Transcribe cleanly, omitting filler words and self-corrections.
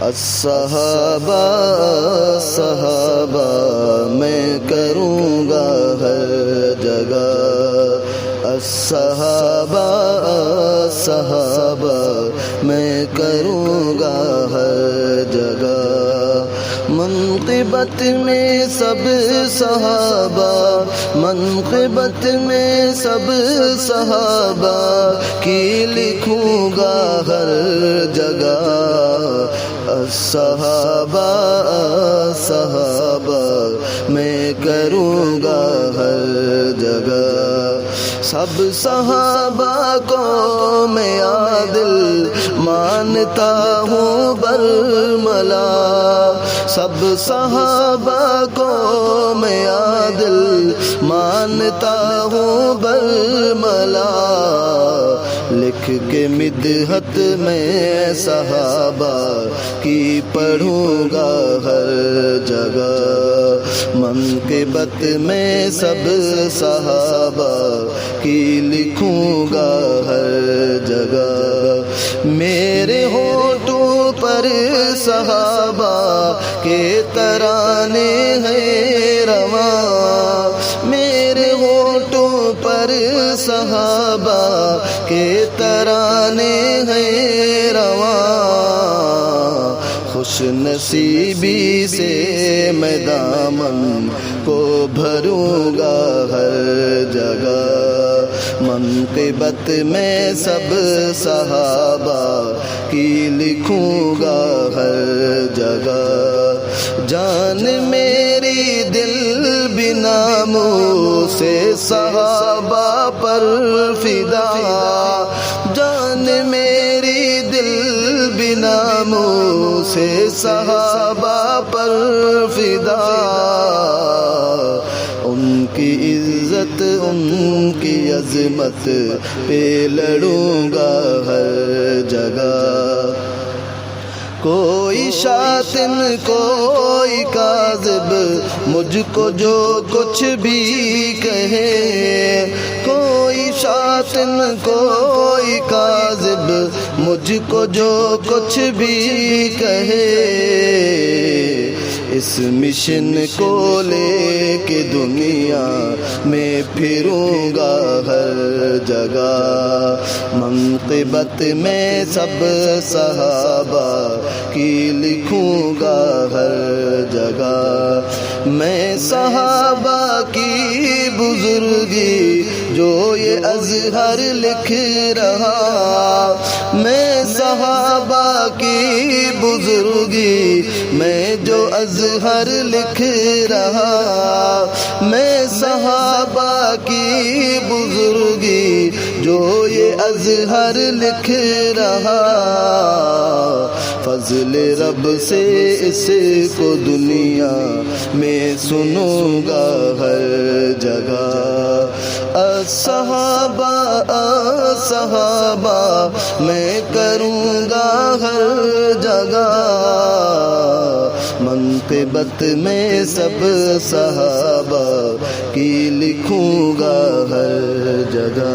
الصحابہ صحابہ میں کروں گا ہر جگہ، الصحابہ صحابہ میں کروں گا ہر جگہ، منقبت میں سب صحابہ، منقبت میں سب صحابہ کی لکھوں گا ہر جگہ، الصحابہ صحابہ میں کروں گا ہر جگہ، سب صحابہ کو میں عادل مانتا ہوں برملا، سب صحابہ کو میں عادل مانتا ہوں برملا، لکھ کے مدحت میں صحابہ کی پڑھوں گا ہر جگہ، منقبت میں سب صحابہ کی لکھوں گا ہر جگہ، میرے ہونٹوں پر صحابہ کے ترانے ہیں رواں، میرے ہونٹوں پر صحابہ کے ترانے ہیں رواں، خوش نصیبی سے میں دامن کو بھروں گا ہر جگہ، منقبت میں سب صحابہ کی لکھوں گا ہر جگہ، جان میری دل بھی ناموں سے صحابہ پر فدا، جان میری دل بھی ناموں سے صحابہ پر فدا، ان کی عزت ان کی عظمت پہ لڑوں گا ہر جگہ، کوئی شاتم کوئی کاذب مجھ کو جو کچھ بھی کہے، کوئی شاتم کوئی کاذب مجھ کو جو کچھ بھی کہے، اس مشن کو لے کے دنیا میں پھروں گا ہر جگہ، منقبت میں سب صحابہ کی لکھوں گا ہر جگہ، میں صحابہ کی بزرگی جو یہ اظہر لکھ رہا، میں صحابہ کی بزرگی میں جو اظہر لکھ رہا، میں صحابہ کی بزرگی جو یہ اظہر لکھ رہا، فضل رب سے اس کو دنیا میں سنوں گا ہر جگہ، الصحابہ صحابہ میں کروں گا ہر جگہ، منقبت میں سب صحابہ کی لکھوں گا ہر جگہ۔